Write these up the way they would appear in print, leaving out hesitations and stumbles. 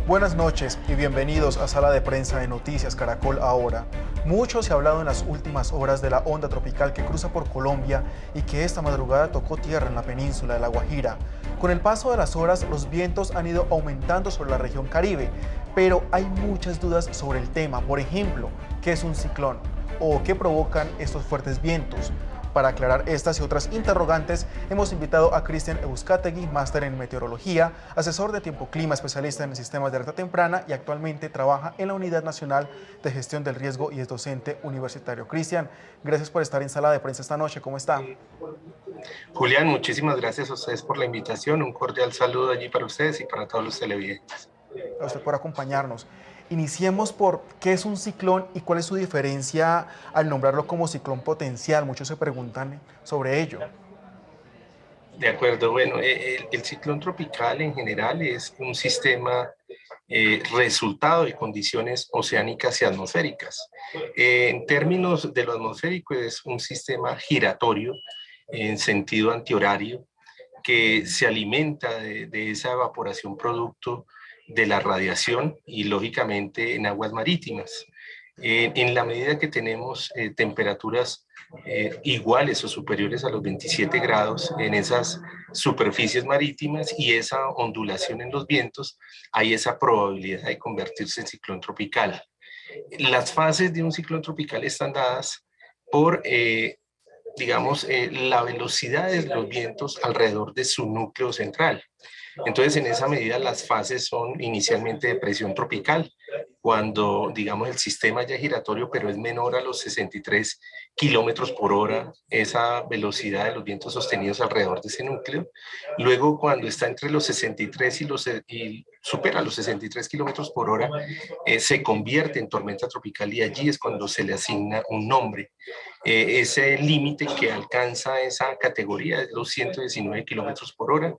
Buenas noches y bienvenidos a Sala de Prensa de Noticias Caracol Ahora. Mucho se ha hablado en las últimas horas de la onda tropical que cruza por Colombia y que esta madrugada tocó tierra en la península de La Guajira. Con el paso de las horas, los vientos han ido aumentando sobre la región Caribe, pero hay muchas dudas sobre el tema. Por ejemplo, ¿qué es un ciclón? ¿O qué provocan estos fuertes vientos? Para aclarar estas y otras interrogantes, hemos invitado a Cristian Euskategui, máster en meteorología, asesor de tiempo clima, especialista en sistemas de alerta temprana y actualmente trabaja en la Unidad Nacional de Gestión del Riesgo y es docente universitario. Cristian, gracias por estar en Sala de Prensa esta noche. ¿Cómo está? Julián, muchísimas gracias a ustedes por la invitación. Un cordial saludo allí para ustedes y para todos los televidentes. A usted por acompañarnos. Iniciemos por qué es un ciclón y cuál es su diferencia al nombrarlo como ciclón potencial. Muchos se preguntan sobre ello. De acuerdo, bueno, el ciclón tropical en general es un sistema resultado de condiciones oceánicas y atmosféricas. En términos de lo atmosférico, es un sistema giratorio en sentido antihorario que se alimenta de esa evaporación producto de la radiación y lógicamente en aguas marítimas. En la medida que tenemos temperaturas iguales o superiores a los 27 grados en esas superficies marítimas y esa ondulación en los vientos, hay esa probabilidad de convertirse en ciclón tropical. Las fases de un ciclón tropical están dadas por digamos, la velocidad de los vientos alrededor de su núcleo central. Entonces, en esa medida, las fases son inicialmente de presión tropical, cuando, digamos, el sistema ya es giratorio, pero es menor a los 63 kilómetros por hora, esa velocidad de los vientos sostenidos alrededor de ese núcleo. Luego, cuando está entre los 63 y supera los 63 kilómetros por hora, se convierte en tormenta tropical y allí es cuando se le asigna un nombre. Ese límite que alcanza esa categoría es los 119 kilómetros por hora.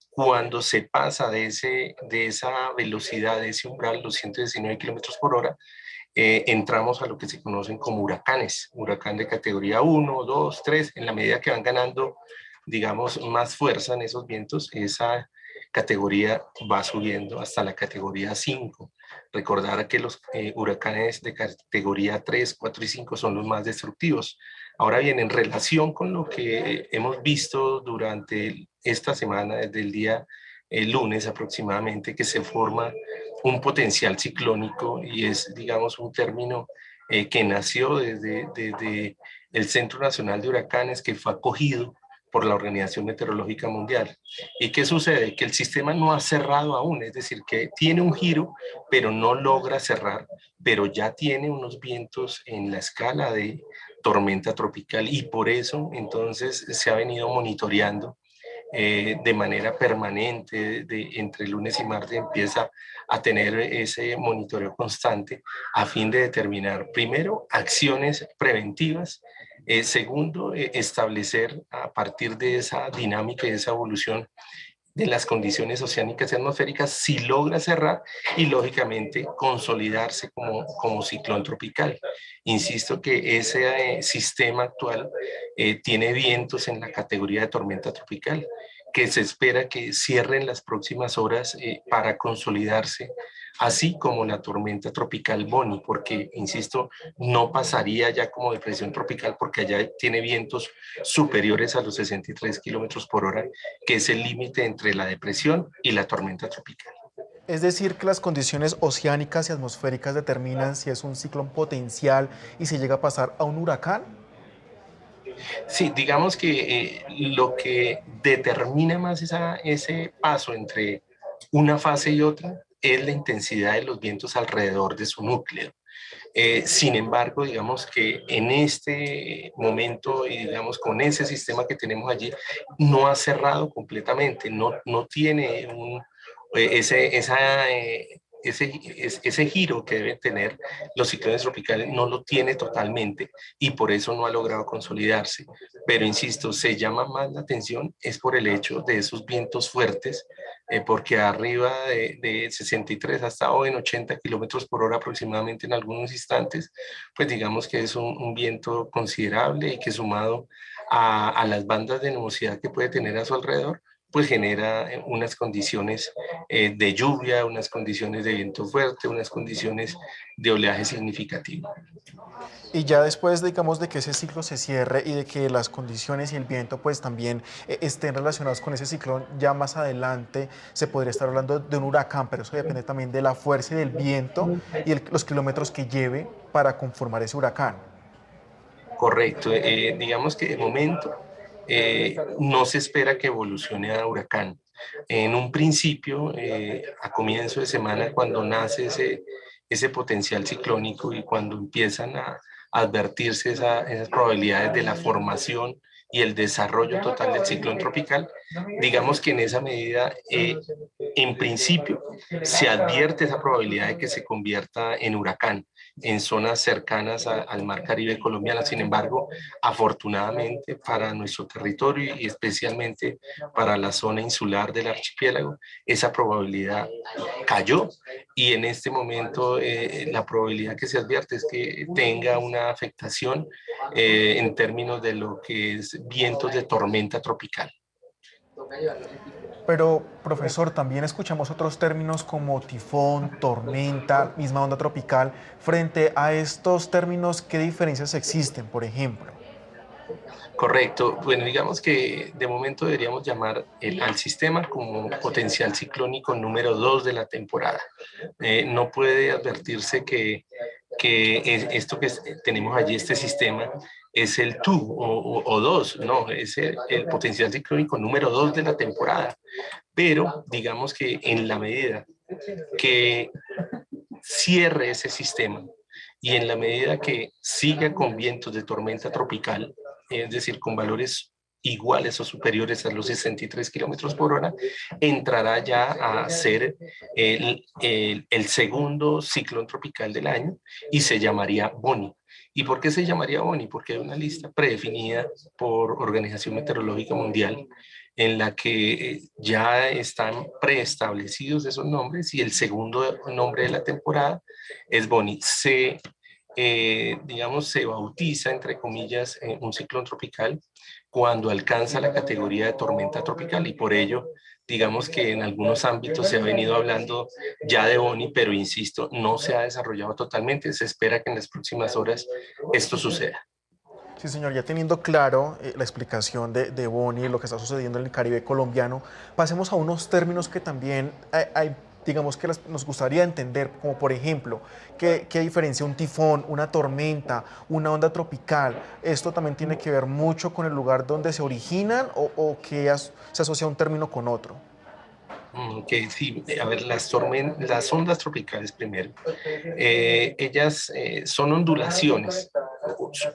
Cuando se pasa de esa velocidad, de ese umbral, los 119 kilómetros por hora, entramos a lo que se conocen como huracanes, huracán de categoría 1, 2, 3, en la medida que van ganando, digamos, más fuerza en esos vientos, esa categoría va subiendo hasta la categoría 5. Recordar que los huracanes de categoría 3, 4 y 5 son los más destructivos. Ahora bien, en relación con lo que hemos visto durante esta semana, desde el día lunes aproximadamente, que se forma un potencial ciclónico y es, digamos, un término que nació desde el Centro Nacional de Huracanes, que fue acogido por la Organización Meteorológica Mundial. ¿Y qué sucede? Que el sistema no ha cerrado aún, es decir, que tiene un giro, pero no logra cerrar, pero ya tiene unos vientos en la escala de tormenta tropical y por eso entonces se ha venido monitoreando de manera permanente, entre lunes y martes empieza a tener ese monitoreo constante a fin de determinar, primero, acciones preventivas, segundo, establecer a partir de esa dinámica y de esa evolución de las condiciones oceánicas y atmosféricas si logra cerrar y lógicamente consolidarse como ciclón tropical. Insisto que ese sistema actual tiene vientos en la categoría de tormenta tropical que se espera que cierren las próximas horas para consolidarse, así como la tormenta tropical Bonnie, porque, insisto, no pasaría ya como depresión tropical porque allá tiene vientos superiores a los 63 kilómetros por hora, que es el límite entre la depresión y la tormenta tropical. Es decir, que las condiciones oceánicas y atmosféricas determinan si es un ciclón potencial y si llega a pasar a un huracán. Sí, digamos que lo que determina más ese paso entre una fase y otra es la intensidad de los vientos alrededor de su núcleo. Sin embargo, digamos que en este momento y digamos con ese sistema que tenemos allí, no ha cerrado completamente, no tiene ese giro que deben tener los ciclones tropicales, no lo tiene totalmente y por eso no ha logrado consolidarse. Pero insisto, se llama más la atención es por el hecho de esos vientos fuertes, porque arriba de 63 hasta hoy en 80 kilómetros por hora aproximadamente en algunos instantes, pues digamos que es un viento considerable y que sumado a las bandas de nubosidad que puede tener a su alrededor, pues genera unas condiciones de lluvia, unas condiciones de viento fuerte, unas condiciones de oleaje significativo. Y ya después, digamos, de que ese ciclo se cierre y de que las condiciones y el viento pues también estén relacionados con ese ciclón, ya más adelante se podría estar hablando de un huracán, pero eso depende también de la fuerza y del viento y los kilómetros que lleve para conformar ese huracán. Correcto. Digamos que de momento no se espera que evolucione a huracán. En un principio, a comienzo de semana, cuando nace ese potencial ciclónico y cuando empiezan a advertirse esas probabilidades de la formación y el desarrollo total del ciclón tropical, digamos que en esa medida, en principio, se advierte esa probabilidad de que se convierta en huracán en zonas cercanas al mar Caribe colombiano. Sin embargo, afortunadamente para nuestro territorio y especialmente para la zona insular del archipiélago, esa probabilidad cayó y en este momento la probabilidad que se advierte es que tenga una afectación en términos de lo que es vientos de tormenta tropical. Pero, profesor, también escuchamos otros términos como tifón, tormenta, misma onda tropical. Frente a estos términos, ¿qué diferencias existen, por ejemplo? Correcto. Bueno, digamos que de momento deberíamos llamar al sistema como potencial ciclónico número 2 de la temporada. No puede advertirse que esto tenemos allí, este sistema, es el 2 o 2, no, es el potencial ciclónico número 2 de la temporada. Pero digamos que en la medida que cierre ese sistema y en la medida que siga con vientos de tormenta tropical, es decir, con valores iguales o superiores a los 63 kilómetros por hora, entrará ya a ser el segundo ciclón tropical del año y se llamaría Boni. ¿Y por qué se llamaría Boni? Porque hay una lista predefinida por Organización Meteorológica Mundial en la que ya están preestablecidos esos nombres y el segundo nombre de la temporada es Boni. Digamos, se bautiza, entre comillas, un ciclón tropical cuando alcanza la categoría de tormenta tropical y por ello, digamos que en algunos ámbitos se ha venido hablando ya de Boni, pero insisto, no se ha desarrollado totalmente. Se espera que en las próximas horas esto suceda. Sí, señor, ya teniendo claro la explicación de Boni y lo que está sucediendo en el Caribe colombiano, pasemos a unos términos que también digamos que nos gustaría entender, como por ejemplo, ¿qué diferencia un tifón, una tormenta, una onda tropical? ¿Esto también tiene que ver mucho con el lugar donde se originan o que se asocia un término con otro? Ok, sí, a ver, las ondas tropicales primero. Ellas son ondulaciones,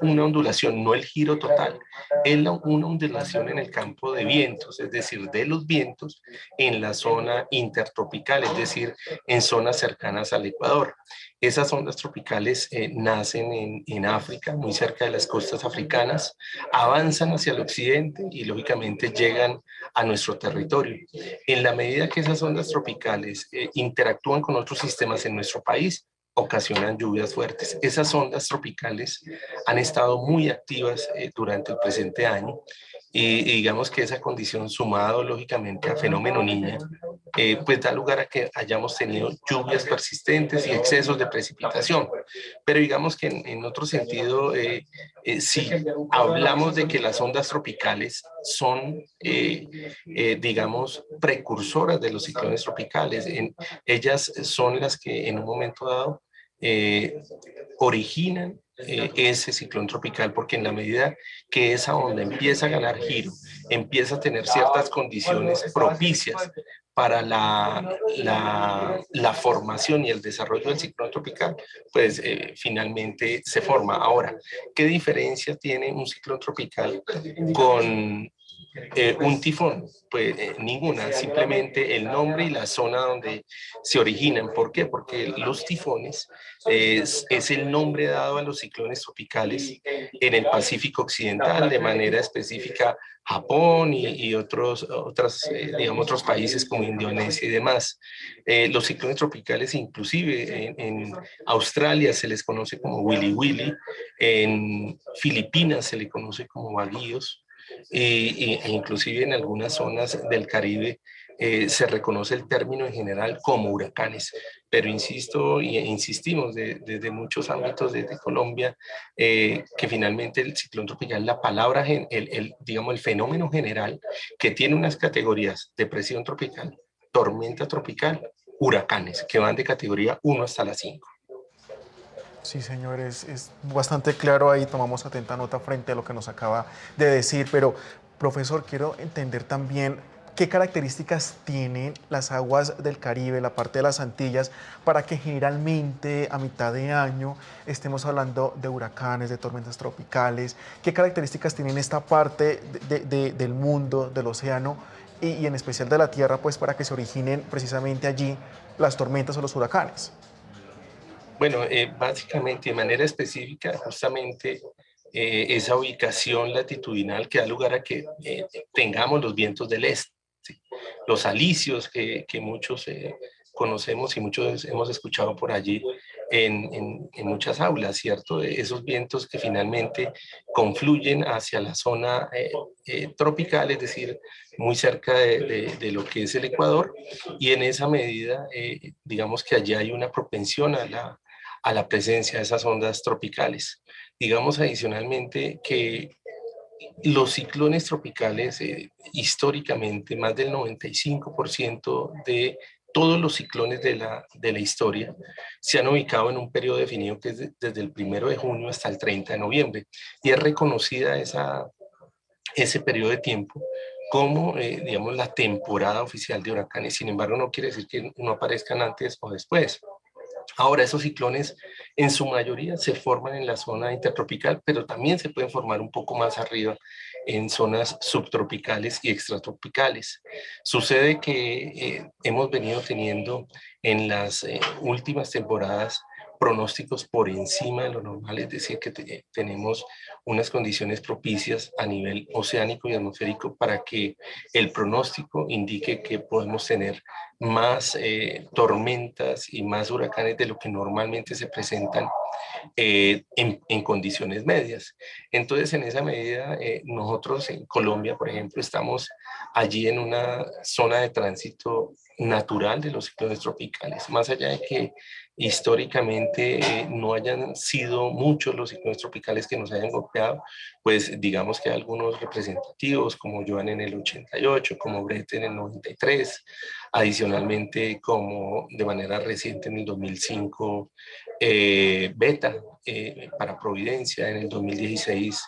una ondulación, no el giro total, es una ondulación en el campo de vientos, es decir, de los vientos en la zona intertropical, es decir, en zonas cercanas al Ecuador. Esas ondas tropicales nacen en África, muy cerca de las costas africanas, avanzan hacia el occidente y lógicamente llegan a nuestro territorio. En la medida que esas ondas tropicales interactúan con otros sistemas en nuestro país, ocasionan lluvias fuertes. Esas ondas tropicales han estado muy activas durante el presente año y digamos que esa condición sumado lógicamente a fenómeno niña, pues da lugar a que hayamos tenido lluvias persistentes y excesos de precipitación. Pero digamos que en otro sentido, si hablamos de que las ondas tropicales son, digamos, precursoras de los ciclones tropicales, ellas son las que en un momento dado eh, originan ese ciclón tropical, porque en la medida que esa onda empieza a ganar giro, empieza a tener ciertas condiciones propicias para la formación y el desarrollo del ciclón tropical, pues finalmente se forma. Ahora, ¿qué diferencia tiene un ciclón tropical con un tifón? Pues ninguna, simplemente el nombre y la zona donde se originan. ¿Por qué? Porque los tifones es el nombre dado a los ciclones tropicales en el Pacífico Occidental, de manera específica Japón y digamos, otros países como Indonesia y demás. Los ciclones tropicales, inclusive en Australia se les conoce como Willy Willy, en Filipinas se le conoce como Baguíos, e inclusive en algunas zonas del Caribe se reconoce el término en general como huracanes, pero insisto e insistimos desde muchos ámbitos desde Colombia que finalmente el ciclón tropical, la palabra, digamos el fenómeno general que tiene unas categorías: depresión tropical, tormenta tropical, huracanes, que van de categoría 1 hasta la 5. Sí, señor, es bastante claro ahí, tomamos atenta nota frente a lo que nos acaba de decir, pero profesor, quiero entender también qué características tienen las aguas del Caribe, la parte de las Antillas, para que generalmente a mitad de año estemos hablando de huracanes, de tormentas tropicales, qué características tienen esta parte del mundo, del océano y en especial de la Tierra, pues para que se originen precisamente allí las tormentas o los huracanes. Bueno, básicamente, de manera específica, justamente esa ubicación latitudinal que da lugar a que tengamos los vientos del este, los alisios que muchos conocemos y muchos hemos escuchado por allí en muchas aulas, ¿cierto? Esos vientos que finalmente confluyen hacia la zona tropical, es decir, muy cerca de lo que es el Ecuador, y en esa medida, digamos que allí hay una propensión a la presencia de esas ondas tropicales. Digamos adicionalmente que los ciclones tropicales, históricamente, más del 95% de todos los ciclones de la historia se han ubicado en un periodo definido que es desde el 1 de junio hasta el 30 de noviembre. Y es reconocida ese periodo de tiempo como, digamos, la temporada oficial de huracanes. Sin embargo, no quiere decir que no aparezcan antes o después. Ahora, esos ciclones en su mayoría se forman en la zona intertropical, pero también se pueden formar un poco más arriba en zonas subtropicales y extratropicales. Sucede que hemos venido teniendo en las últimas temporadas pronósticos por encima de lo normal, es decir, que tenemos unas condiciones propicias a nivel oceánico y atmosférico para que el pronóstico indique que podemos tener más tormentas y más huracanes de lo que normalmente se presentan en condiciones medias. Entonces, en esa medida, nosotros en Colombia, por ejemplo, estamos allí en una zona de tránsito natural de los ciclones tropicales, más allá de que históricamente no hayan sido muchos los ciclones tropicales que nos hayan golpeado, pues digamos que hay algunos representativos como Joan en el 88, como Brett en el 93, adicionalmente como de manera reciente en el 2005 Beta para Providencia, en el 2016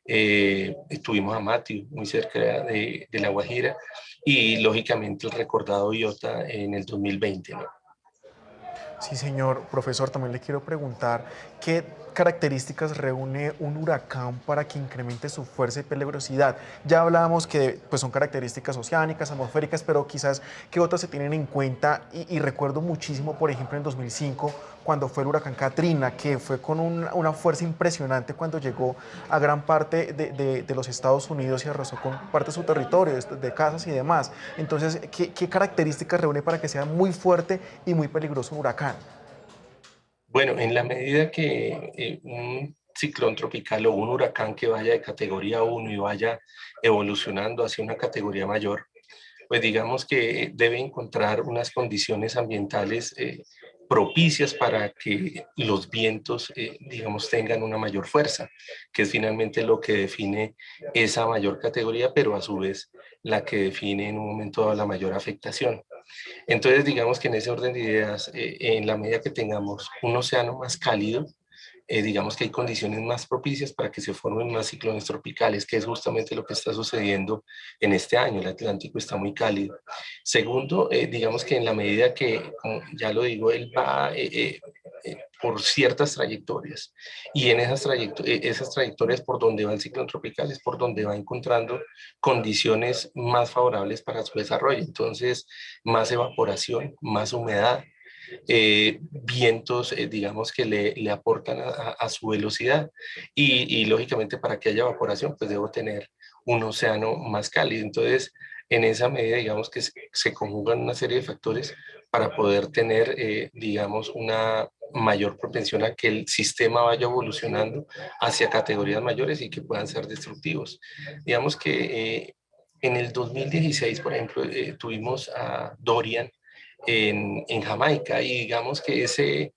estuvimos a Matthew, muy cerca de La Guajira, y lógicamente el recordado Iota en el 2020, ¿no? Sí, señor profesor, también le quiero preguntar qué características reúne un huracán para que incremente su fuerza y peligrosidad. Ya hablábamos que pues, son características oceánicas, atmosféricas, pero quizás qué otras se tienen en cuenta. Y recuerdo muchísimo, por ejemplo, en 2005, cuando fue el huracán Katrina, que fue con una fuerza impresionante cuando llegó a gran parte de los Estados Unidos y arrasó con parte de su territorio, de casas y demás. Entonces, ¿qué características reúne para que sea muy fuerte y muy peligroso un huracán? Bueno, en la medida que un ciclón tropical o un huracán que vaya de categoría 1 y vaya evolucionando hacia una categoría mayor, pues digamos que debe encontrar unas condiciones ambientales propicias para que los vientos, digamos, tengan una mayor fuerza, que es finalmente lo que define esa mayor categoría, pero a su vez la que define en un momento dado la mayor afectación. Entonces, digamos que en ese orden de ideas, en la medida que tengamos un océano más cálido, digamos que hay condiciones más propicias para que se formen más ciclones tropicales, que es justamente lo que está sucediendo en este año. El Atlántico está muy cálido. Segundo, digamos que en la medida que, como ya lo digo, él va por ciertas trayectorias, y en esas trayectorias por donde va el ciclón tropical es por donde va encontrando condiciones más favorables para su desarrollo. Entonces, más evaporación, más humedad, vientos, digamos, que le aportan a su velocidad, y lógicamente para que haya evaporación, pues debo tener un océano más cálido. Entonces, en esa medida, digamos que se conjugan una serie de factores para poder tener, digamos, mayor propensión a que el sistema vaya evolucionando hacia categorías mayores y que puedan ser destructivos. Digamos que en el 2016, por ejemplo, tuvimos a Dorian en Jamaica y digamos que ese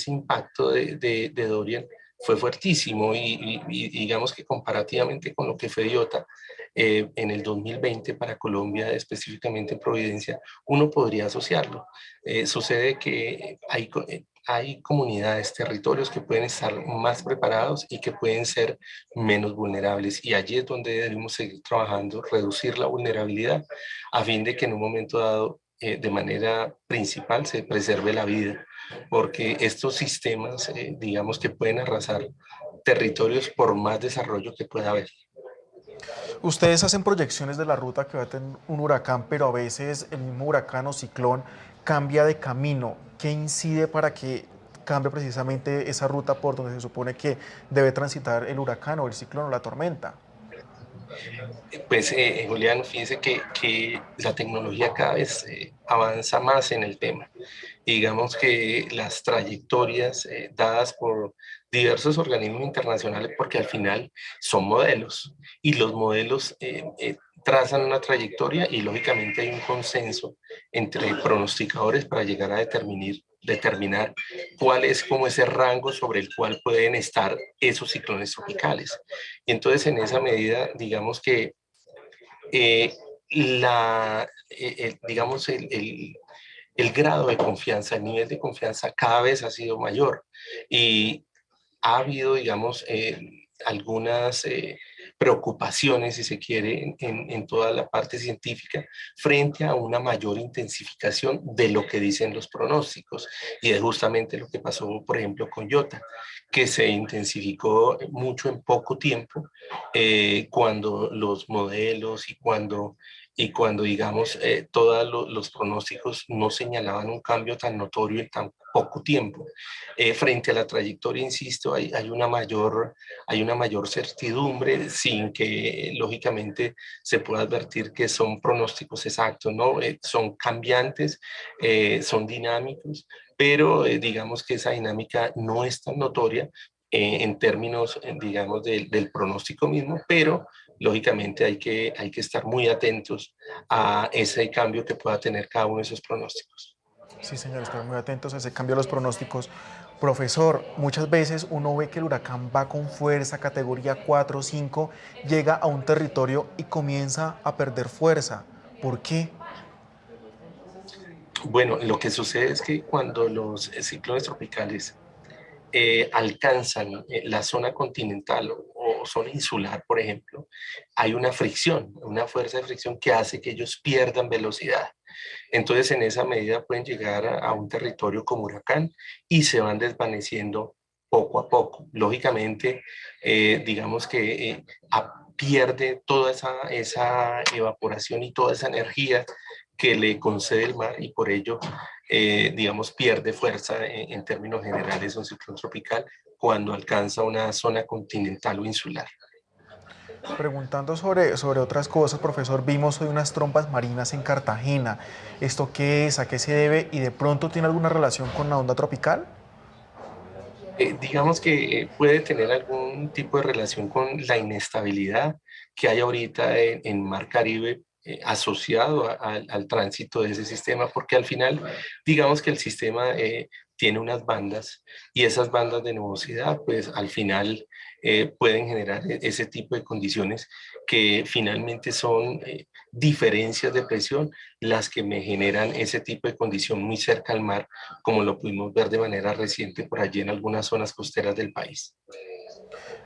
impacto de Dorian fue fuertísimo y digamos que comparativamente con lo que fue Iota en el 2020 para Colombia, específicamente en Providencia, uno podría asociarlo. Sucede que hay comunidades, territorios que pueden estar más preparados y que pueden ser menos vulnerables. Y allí es donde debemos seguir trabajando, reducir la vulnerabilidad a fin de que en un momento dado, de manera principal, se preserve la vida. Porque estos sistemas, digamos que pueden arrasar territorios por más desarrollo que pueda haber. Ustedes hacen proyecciones de la ruta que va a tener un huracán, pero a veces el mismo huracán o ciclón cambia de camino. ¿Qué incide para que cambie precisamente esa ruta por donde se supone que debe transitar el huracán o el ciclón o la tormenta? Pues, Julián, fíjese que la tecnología cada vez avanza más en el tema. Digamos que las trayectorias dadas por diversos organismos internacionales, porque al final son modelos, y los modelos trazan una trayectoria y lógicamente hay un consenso entre pronosticadores para llegar a determinar cuál es como ese rango sobre el cual pueden estar esos ciclones tropicales. Y entonces en esa medida, digamos que eh, digamos, el grado de confianza, el nivel de confianza cada vez ha sido mayor y ha habido, digamos, algunas preocupaciones, si se quiere, en toda la parte científica frente a una mayor intensificación de lo que dicen los pronósticos. Y es justamente lo que pasó, por ejemplo, con Iota, que se intensificó mucho en poco tiempo cuando los modelos y cuando digamos, todos los pronósticos no señalaban un cambio tan notorio en tan poco tiempo. Frente a la trayectoria, insisto, hay una mayor certidumbre sin que, lógicamente, se pueda advertir que son pronósticos exactos, ¿no? Son cambiantes, son dinámicos, pero digamos que esa dinámica no es tan notoria en términos, digamos, del pronóstico mismo, pero lógicamente hay que estar muy atentos a ese cambio que pueda tener cada uno de esos pronósticos. Sí, señor, estar muy atentos a ese cambio de los pronósticos. Profesor, muchas veces uno ve que el huracán va con fuerza, categoría 4 o 5, llega a un territorio y comienza a perder fuerza. ¿Por qué? Bueno, lo que sucede es que cuando los ciclones tropicales alcanzan la zona continental o zona insular, por ejemplo, hay una fricción, una fuerza de fricción que hace que ellos pierdan velocidad. Entonces, en esa medida pueden llegar a un territorio como huracán y se van desvaneciendo poco a poco. Lógicamente, digamos que pierde toda esa evaporación y toda esa energía que le concede el mar y por ello, digamos, pierde fuerza en términos generales un ciclón tropical cuando alcanza una zona continental o insular. Preguntando sobre otras cosas, profesor, vimos hoy unas trompas marinas en Cartagena. ¿Esto qué es? ¿A qué se debe? ¿Y de pronto tiene alguna relación con la onda tropical? Digamos que puede tener algún tipo de relación con la inestabilidad que hay ahorita en Mar Caribe asociado al tránsito de ese sistema, porque al final, digamos que el sistema tiene unas bandas y esas bandas de nubosidad, pues al final pueden generar ese tipo de condiciones que finalmente son diferencias de presión las que me generan ese tipo de condición muy cerca al mar, como lo pudimos ver de manera reciente por allí en algunas zonas costeras del país.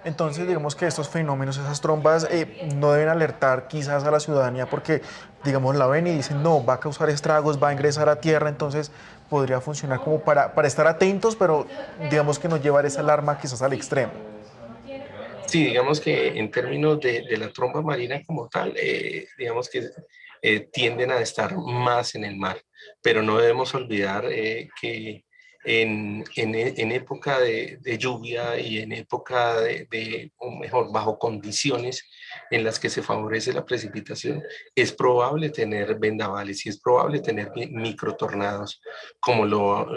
Entonces, digamos que estos fenómenos, esas trombas, no deben alertar quizás a la ciudadanía porque, digamos, la ven y dicen, no, va a causar estragos, va a ingresar a tierra, entonces podría funcionar como para estar atentos, pero digamos que no llevar esa alarma quizás al extremo. Sí, digamos que en términos de la tromba marina como tal, digamos que tienden a estar más en el mar, pero no debemos olvidar que en época de lluvia y en época o mejor, bajo condiciones en las que se favorece la precipitación, es probable tener vendavales y es probable tener microtornados, como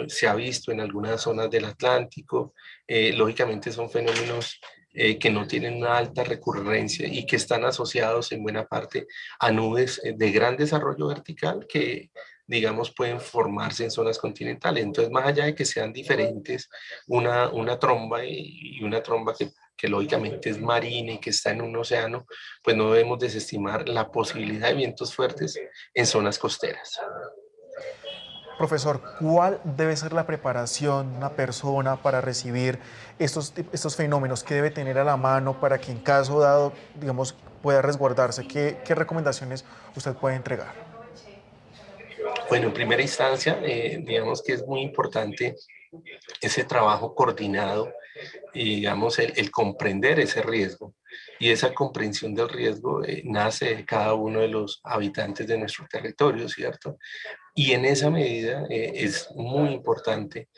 se ha visto en algunas zonas del Atlántico. Lógicamente son fenómenos que no tienen una alta recurrencia y que están asociados en buena parte a nubes de gran desarrollo vertical que, digamos, pueden formarse en zonas continentales. Entonces, más allá de que sean diferentes, una tromba y una tromba que lógicamente es marina y que está en un océano, pues no debemos desestimar la posibilidad de vientos fuertes en zonas costeras. Profesor, ¿cuál debe ser la preparación de una persona para recibir estos fenómenos? ¿Qué debe tener a la mano para que en caso dado, digamos, pueda resguardarse? ¿Qué recomendaciones usted puede entregar? Bueno, en primera instancia, digamos que es muy importante ese trabajo coordinado y, digamos, el comprender ese riesgo. Y esa comprensión del riesgo nace de cada uno de los habitantes de nuestro territorio, ¿cierto? Y en esa medida es muy importante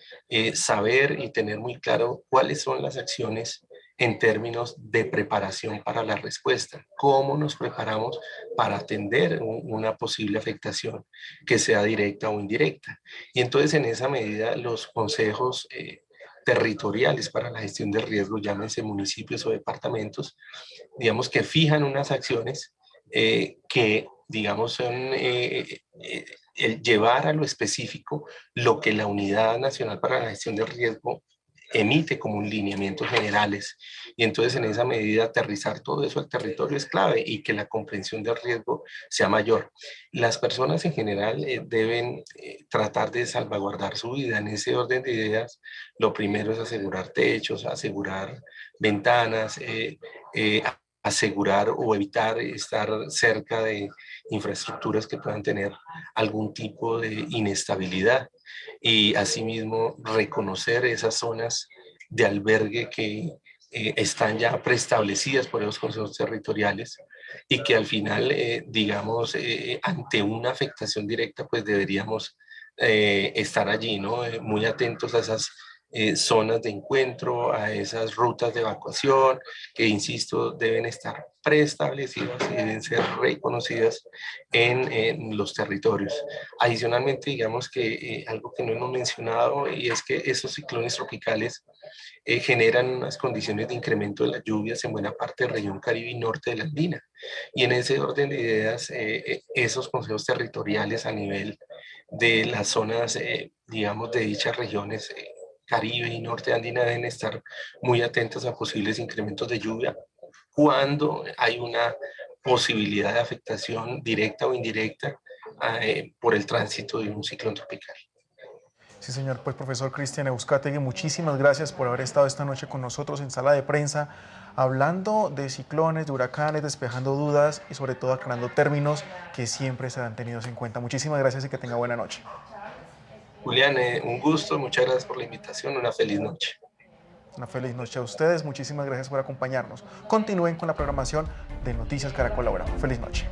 saber y tener muy claro cuáles son las acciones en términos de preparación para la respuesta, cómo nos preparamos para atender una posible afectación, que sea directa o indirecta. Y entonces en esa medida los consejos territoriales para la gestión de riesgo, llámense municipios o departamentos, digamos que fijan unas acciones que, digamos, son el llevar a lo específico lo que la Unidad Nacional para la Gestión del Riesgo emite como lineamientos generales. Y entonces en esa medida aterrizar todo eso al territorio es clave y que la comprensión del riesgo sea mayor. Las personas en general deben tratar de salvaguardar su vida. En ese orden de ideas, lo primero es asegurar techos, asegurar ventanas, eh, asegurar o evitar estar cerca de infraestructuras que puedan tener algún tipo de inestabilidad y asimismo reconocer esas zonas de albergue que están ya preestablecidas por los consejos territoriales y que al final, digamos, ante una afectación directa, pues deberíamos estar allí, ¿no? Muy atentos a esas zonas de encuentro, a esas rutas de evacuación, que, insisto, deben estar preestablecidas y deben ser reconocidas en los territorios. Adicionalmente, digamos que algo que no hemos mencionado y es que esos ciclones tropicales generan unas condiciones de incremento de las lluvias en buena parte del región Caribe y norte de la Andina. Y en ese orden de ideas, esos consejos territoriales a nivel de las zonas, digamos, de dichas regiones, Caribe y norte de Andina deben estar muy atentos a posibles incrementos de lluvia cuando hay una posibilidad de afectación directa o indirecta por el tránsito de un ciclón tropical. Sí, señor. Pues, profesor Cristian Euskátegi, muchísimas gracias por haber estado esta noche con nosotros en Sala de Prensa, hablando de ciclones, de huracanes, despejando dudas y sobre todo aclarando términos que siempre serán tenidos en cuenta. Muchísimas gracias y que tenga buena noche. Julián, un gusto, muchas gracias por la invitación, una feliz noche. Una feliz noche a ustedes, muchísimas gracias por acompañarnos. Continúen con la programación de Noticias Caracol ahora. Feliz noche.